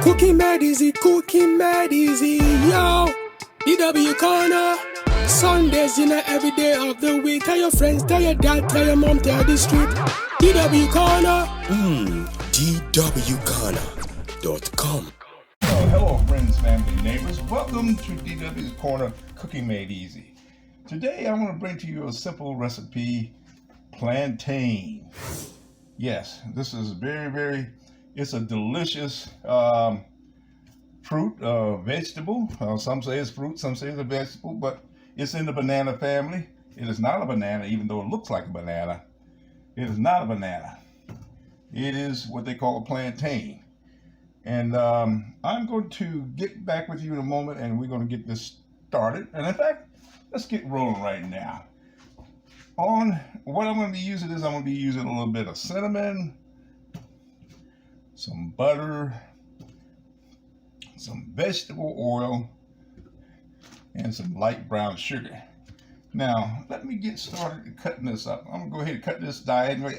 Cooking mad easy, yo. DW corner. Sundays, every day of the week. Tell your friends, tell your dad, tell your mom, tell the street. DW corner. DWcorner.com. Hello, friends, family, neighbors. Welcome to DW's Corner, Cooking Made Easy. Today, I want to bring to you a simple recipe, plantain. Yes, this is it's a delicious fruit, vegetable. Some say it's fruit, some say it's a vegetable, but it's in the banana family. It is not a banana, even though it looks like a banana. It is not a banana. It is what they call a plantain. And I'm going to get back with you in a moment, and we're going to get this started. And in fact, let's get rolling right now. What I'm going to be using is I'm going to be using a little bit of cinnamon, some butter, some vegetable oil, and some light brown sugar. Now, let me get started cutting this up. I'm going to go ahead and cut this diagonally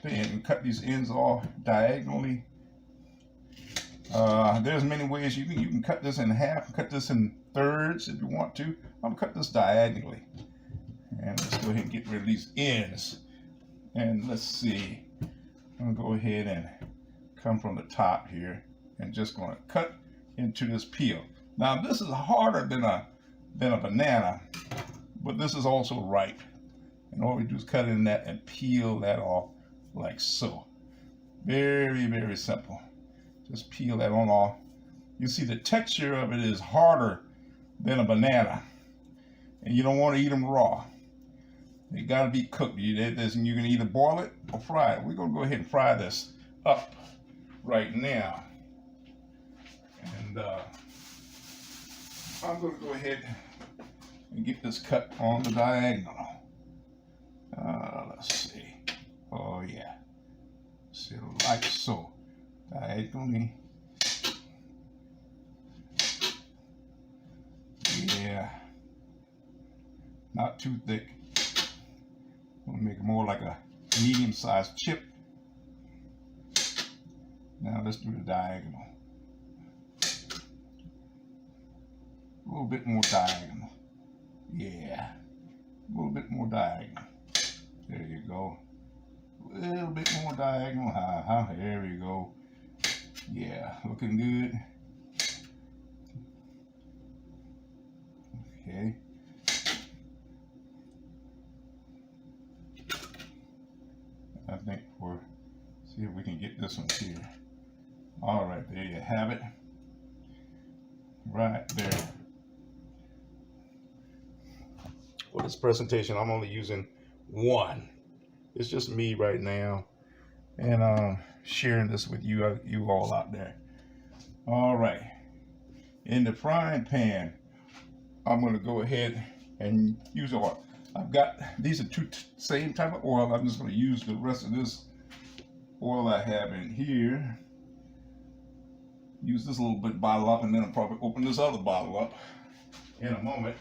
and cut these ends off diagonally. There's many ways you can cut this in half, cut this in thirds if you want to. I'm gonna cut this diagonally, and let's go ahead and get rid of these ends. And let's see, I'm gonna go ahead and come from the top here and just gonna cut into this peel. Now this is harder than a banana, but this is also ripe. And all we do is cut in that and peel that off like so. Very, very simple. Just peel that on off. You see the texture of it is harder than a banana. And you don't want to eat them raw. They got to be cooked. You can either boil it or fry it. We're going to go ahead and fry this up right now. And I'm going to go ahead and get this cut on the diagonal. Let's see. Oh yeah. See, like so. Diagonally. Yeah. Not too thick. I'm gonna make it more like a medium-sized chip. Now let's do the diagonal. A little bit more diagonal. Yeah. A little bit more diagonal. There you go. A little bit more diagonal. There we go. Yeah, looking good. Okay. I think see if we can get this one here. All right, there you have it. Right there. For this presentation, I'm only using one. It's just me right now, and sharing this with you all out there. All right, in the frying pan, I'm going to go ahead and use oil. These are same type of oil. I'm just going to use the rest of this oil I have in here. Use this little bit bottle up, and then I'll probably open this other bottle up in a moment.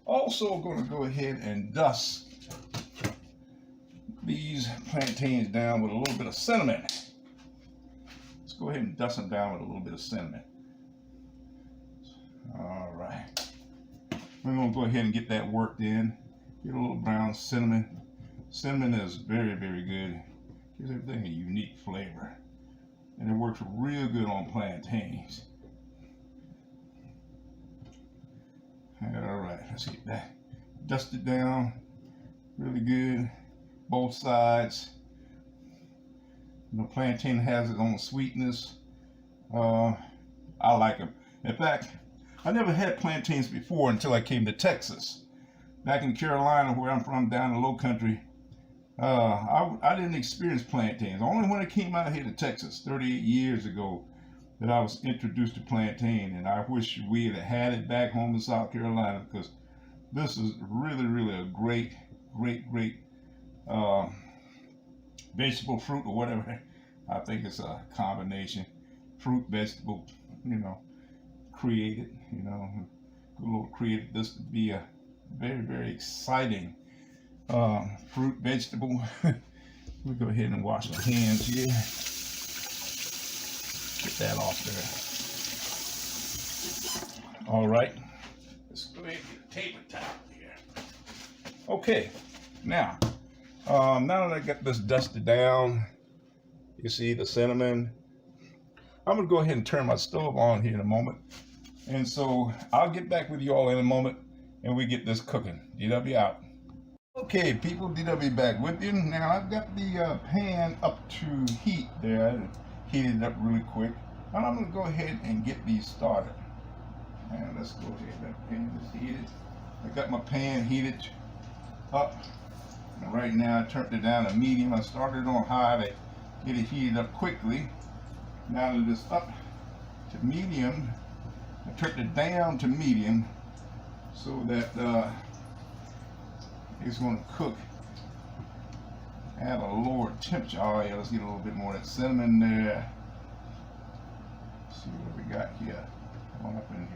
Also going to go ahead and dust these plantains down with a little bit of cinnamon. Let's go ahead and dust them down with a little bit of cinnamon. All right. We're going to go ahead and get that worked in. Get a little brown cinnamon. Cinnamon is very, very good. Gives everything a unique flavor. And it works real good on plantains. All right, let's get that. Dust it down really good. Both sides. The plantain has its own sweetness. I like them. In fact, I never had plantains before until I came to Texas. Back in Carolina, where I'm from, down in the low country, I didn't experience plantains. Only when I came out here to Texas 38 years ago that I was introduced to plantain, and I wish we had it back home in South Carolina, because this is really, really a great vegetable, fruit, or whatever. I think it's a combination, fruit, vegetable, created, good Lord created this to be a very, very exciting fruit, vegetable Let me go ahead and wash my hands here. Get that off there. All right. Let's go ahead and get a paper towel here. Okay. Now that I got this dusted down, you see the cinnamon. I'm gonna go ahead and turn my stove on here in a moment. And so I'll get back with you all in a moment and we get this cooking. DW out. Okay, people, DW back with you. Now I've got the pan up to heat there. I heated it up really quick. And I'm gonna go ahead and get these started. And let's go ahead, that pan is heated. I got my pan heated up. And right now I turned it down to medium. I started on high to get it heated up quickly. Now that it's up to medium, I turned it down to medium so that it's going to cook at a lower temperature. Oh yeah, let's get a little bit more of that cinnamon there. Let's see what we got here. Come on up in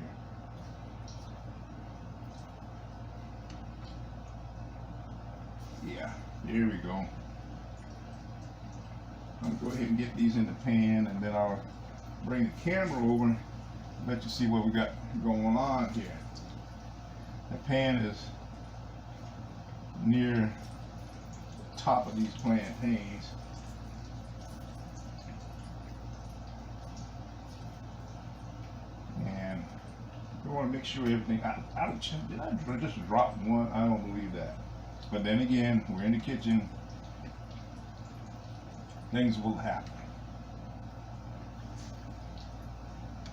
here. Yeah, there we go. I'm gonna go ahead and get these in the pan, and then I'll bring the camera over and let you see what we got going on here. The pan is near the top of these plantains. And we want to make sure everything, did I just drop one? I don't believe that. But then again, we're in the kitchen. Things will happen.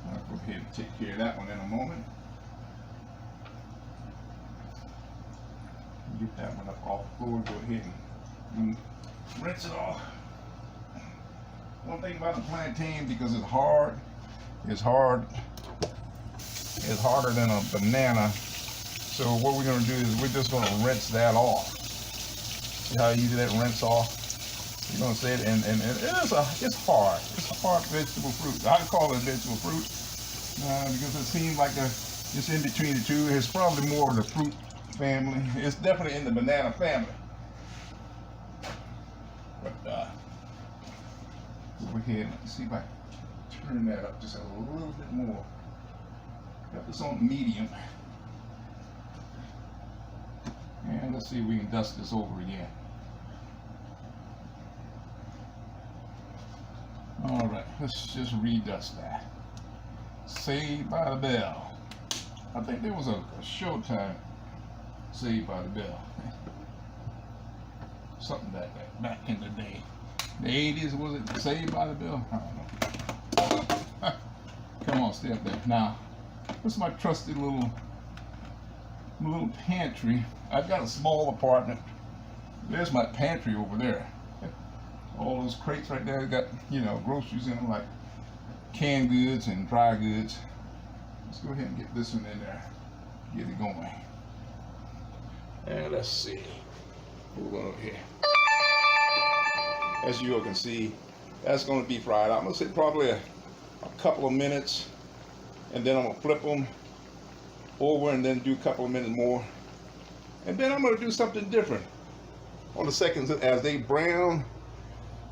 I'll go ahead and take care of that one in a moment. Get that one up off the floor. Go ahead and rinse it off. One thing about the plantain, because it's hard, it's harder than a banana. So what we're going to do is we're just going to rinse that off. See how easy that rinse off? You're going to say it, and it's hard. It's a hard vegetable fruit. I call it vegetable fruit because it seems like it's in between the two. It's probably more of the fruit family. It's definitely in the banana family. But go ahead and see if I can turn that up just a little bit more. Got this on medium. And let's see if we can dust this over again. All right, let's just redust that. Saved by the Bell. I think there was a Showtime Saved by the Bell. Something like that back in the day. The 80s, was it Saved by the Bell? I don't know. Come on, stay up there. Now, this is my trusty little pantry. I've got a small apartment. There's my pantry over there. All those crates right there got, groceries in them, like canned goods and dry goods. Let's go ahead and get this one in there. Get it going. And let's see. Move on over here. As you all can see, that's going to be fried out. I'm going to say probably a couple of minutes, and then I'm going to flip them over and then do a couple of minutes more. And then I'm going to do something different. On the seconds, as they brown,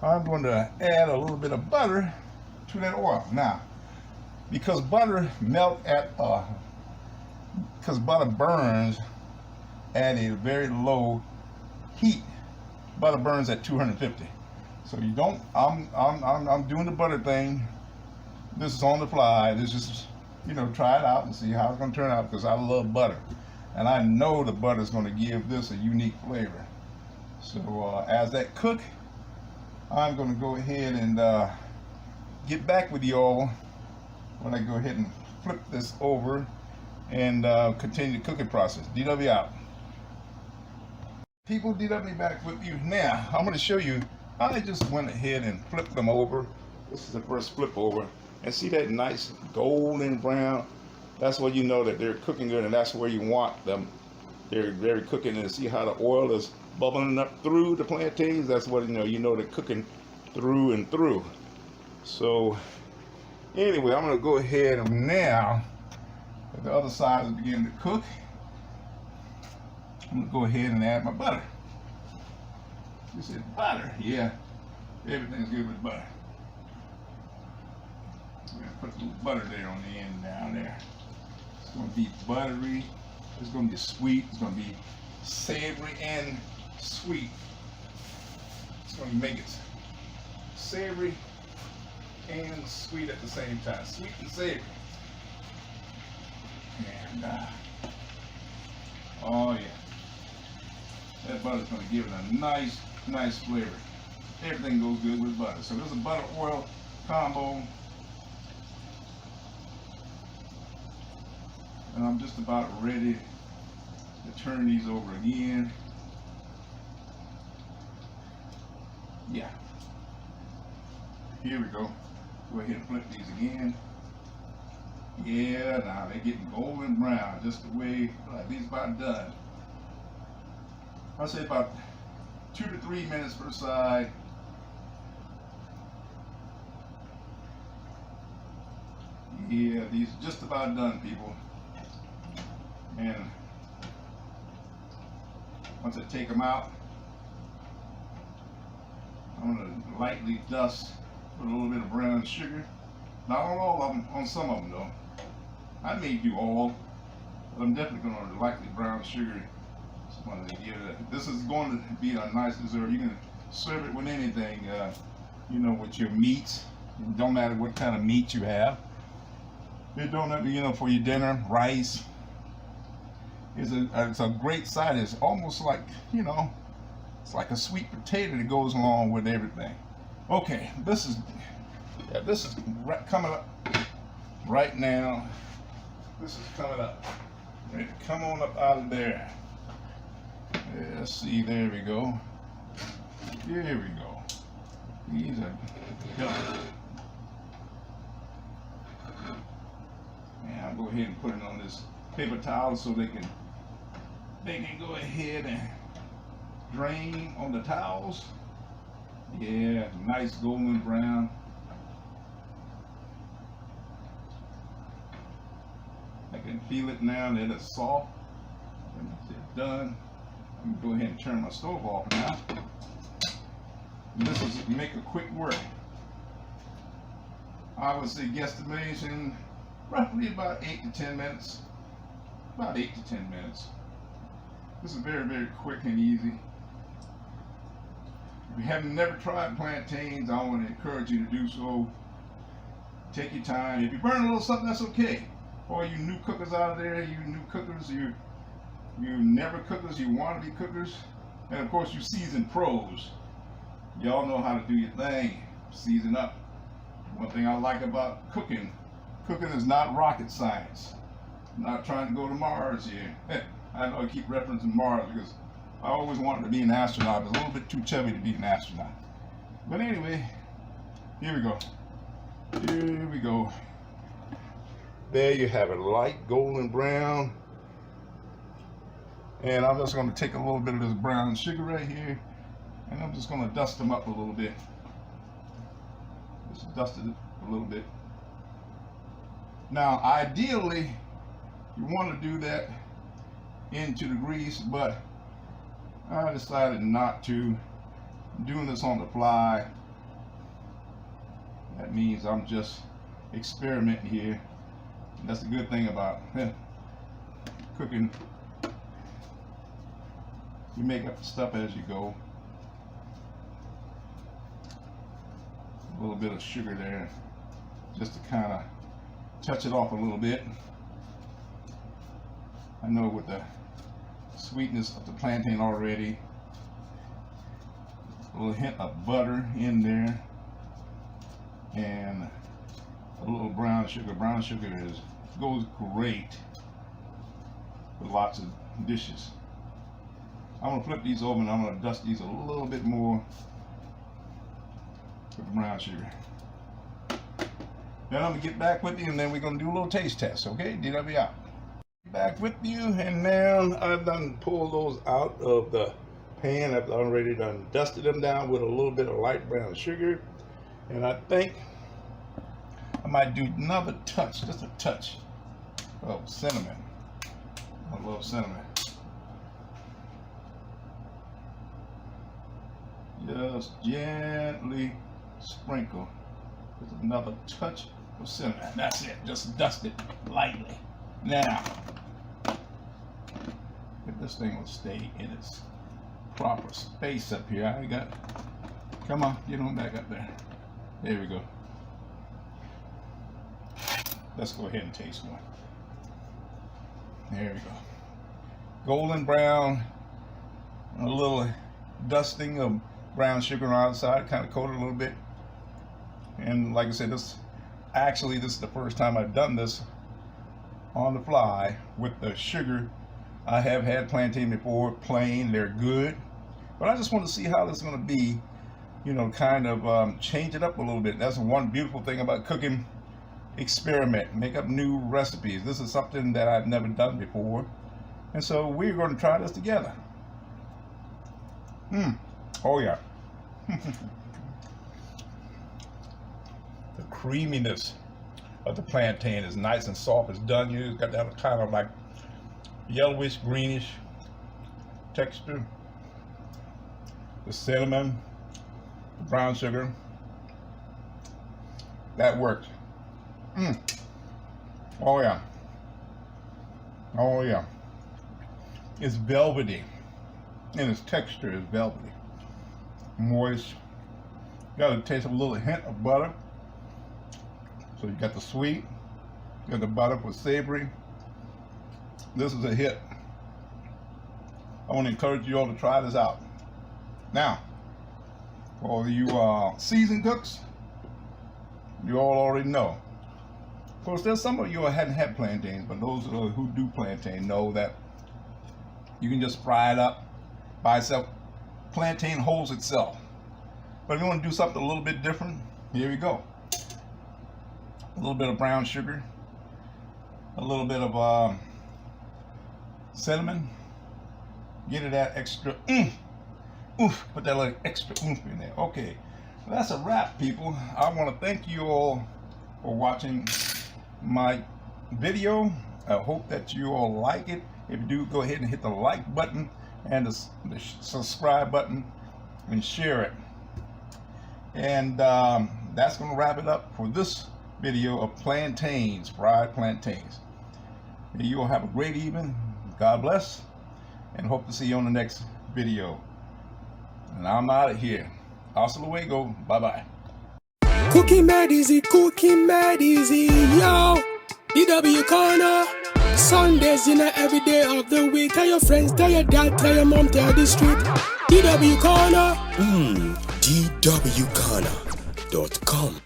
I'm going to add a little bit of butter to that oil. Now, because butter because butter burns at a very low heat. Butter burns at 250. So you don't. I'm doing the butter thing. This is on the fly. This is, try it out and see how it's going to turn out, because I love butter, and I know the butter is going to give this a unique flavor. So as that cook, I'm going to go ahead and get back with you all when I go ahead and flip this over and continue the cooking process. DW out. People, DW back with you. Now, I'm going to show you. I just went ahead and flipped them over. This is the first flip over. And see that nice golden brown? That's where you know that they're cooking good, and that's where you want them. They're cooking, and see how the oil is bubbling up through the plantains? That's what you know they're cooking through and through. So anyway, I'm going to go ahead and now, the other side is beginning to cook. I'm going to go ahead and add my butter. You said butter. Yeah, everything's good with butter. We're gonna put a little butter there on the end down there. It's gonna be buttery. It's gonna be sweet. It's gonna be savory and sweet. It's gonna make it savory and sweet at the same time. Sweet and savory. And oh yeah, that butter's gonna give it a nice flavor. Everything goes good with butter. So this is a butter oil combo. And I'm just about ready to turn these over again. Yeah. Here we go. Go ahead and flip these again. Yeah, now they're getting golden brown, just the way, like these about done. I'll say about 2 to 3 minutes per side. Yeah, these are just about done, people. And once I take them out, I'm going to lightly dust with a little bit of brown sugar. Not on all of them, on some of them though. I may do all, but I'm definitely going to lightly brown sugar. This is going to be a nice dessert. You can serve it with anything, you know, with your meats. It don't matter what kind of meat you have. You don't have, you know, for your dinner, rice. It's a great side. It's almost like, you know, it's like a sweet potato that goes along with everything. Okay, this is coming up right now. This is coming up. Ready to come on up out of there. Yeah, let's see, there we go. Here we go. These are done. And I'll go ahead and put it on this paper towel so they can go ahead and drain on the towels. Yeah, nice golden brown. I can feel it now that it's soft. And it's done. I'm gonna go ahead and turn my stove off now. And this is make a quick work. I would say guesstimation roughly about 8 to 10 minutes. About 8 to 10 minutes. This is very, very quick and easy. If you have never tried plantains, I want to encourage you to do so. Take your time. If you burn a little something, that's okay. All you new cookers out there, you new cookers, you never cookers, you want to be cookers, and of course you seasoned pros. Y'all know how to do your thing. Season up. One thing I like about cooking is not rocket science. I'm not trying to go to Mars here. I know I keep referencing Mars because I always wanted to be an astronaut. I was a little bit too chubby to be an astronaut. But anyway, here we go. Here we go. There you have it, light golden brown. And I'm just going to take a little bit of this brown sugar right here, and I'm just going to dust them up a little bit. Just dusted it a little bit. Now, ideally, you want to do that into the grease, but I decided not to. I'm doing this on the fly. That means I'm just experimenting here. And that's the good thing about cooking. You make up the stuff as you go. A little bit of sugar there, just to kind of touch it off a little bit. I know with the sweetness of the plantain already, a little hint of butter in there, and a little brown sugar. Brown sugar goes great with lots of dishes. I'm going to flip these over and I'm going to dust these a little bit more with the brown sugar. Then I'm going to get back with you and then we're going to do a little taste test, okay? DW out. Back with you, and now I've done pulled those out of the pan. I've already done dusted them down with a little bit of light brown sugar. And I think I might do another touch, just a touch of cinnamon. I love cinnamon. Just gently sprinkle with another touch of cinnamon. That's it. Just dust it lightly. Now, if this thing will stay in its proper space up here, I got. Come on, get on back up there. There we go. Let's go ahead and taste one. There we go. Golden brown, a little dusting of brown sugar on the outside, kind of coated a little bit. And like I said, this is the first time I've done this on the fly with the sugar. I have had plantain before, plain, they're good. But I just want to see how this is going to be, you know, kind of change it up a little bit. That's one beautiful thing about cooking. Experiment, make up new recipes. This is something that I've never done before. And so we're going to try this together. Oh yeah. The creaminess of the plantain is nice and soft. It's done. It's got that kind of like yellowish, greenish texture. The cinnamon, the brown sugar, that works. Oh yeah. Oh yeah. It's velvety, and its texture is velvety, moist. Got a taste of a little hint of butter. So you got the sweet, you got the butter for savory. This is a hit. I want to encourage you all to try this out. Now, for all you seasoned cooks, you all already know. Of course, there's some of you who hadn't had plantains, but those who do plantain know that you can just fry it up by itself. Plantain holds itself. But if you want to do something a little bit different, here we go. A little bit of brown sugar, a little bit of cinnamon. Get it that extra oomph. Put that little extra oomph in there. Okay, well, that's a wrap, people. I want to thank you all for watching my video. I hope that you all like it. If you do, go ahead and hit the like button and the subscribe button and share it. And that's going to wrap it up for this video of plantains, fried plantains. May you all have a great evening. God bless, and hope to see you on the next video. And I'm out of here. Hasta luego. Bye-bye. Cooking mad easy, yo. DW Corner. Sundays, every day of the week. Tell your friends, tell your dad, tell your mom, tell the street. DW Corner. DWCorner.com